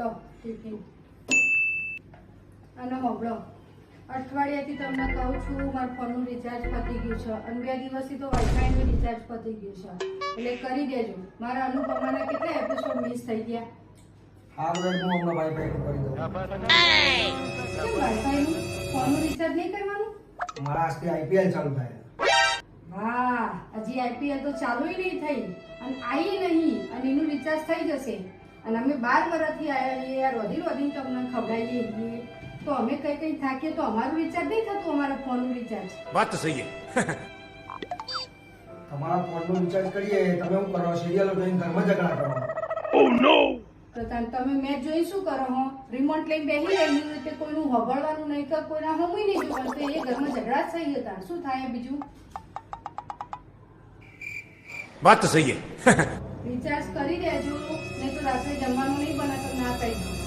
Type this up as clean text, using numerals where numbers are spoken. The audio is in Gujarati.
લો ટિફિન અને હોબળો અઠવાડિયાથી તમને કહું છું મારા ફોનનું રિચાર્જ પતી ગયું છે અને 2 દિવસથી તો વાઈફાઈનું રિચાર્જ પતી ગયું છે એટલે કરી દેજો મારા અનુપમાના કેટલા એપિસોડ મિસ થઈ ગયા હા હું હમણાં વાઈફાઈ કરી દઉં કેમ વાઈફાઈનું ફોનનું રિચાર્જ નહીં કરવાનું મારા આજથી આઈપીએલ ચાલુ થાય હા હજી આઈપીએલ તો ચાલુય નહીં થઈ અને આવી નહીં અને એનું રિચાર્જ થઈ જશે અને અમે 12 વર્ષથી આવ્યા છીએ યાર વધીને તમને ખવડાવીએ છીએ તો અમે કઈ કઈ થાકીએ તો અમારું રિચાર્જ નહીં થતું અમારા ફોનનું રિચાર્જ વાત તો સહી હે તમારા ફોનનું રિચાર્જ કરીએ તમે શું કરો સિરિયલો જોઈને ઘરમાં ઝઘડા કરો તો તમે મેચ જોઈ શું કરો હો રિમોટ લઈને બેસી રહેલી રીતે કોઈનું હબળવાનું નહીં કે કોઈના હમુય નહીં જોવાનું તો એ ઘરમાં ઝઘડા જ થઈ જતા શું થાય બીજું વાત તો સહી હે રિચાર્જ કરી દેજો નહીં તો રાત્રે જમવાનું નહીં બનાતો ના કહી દો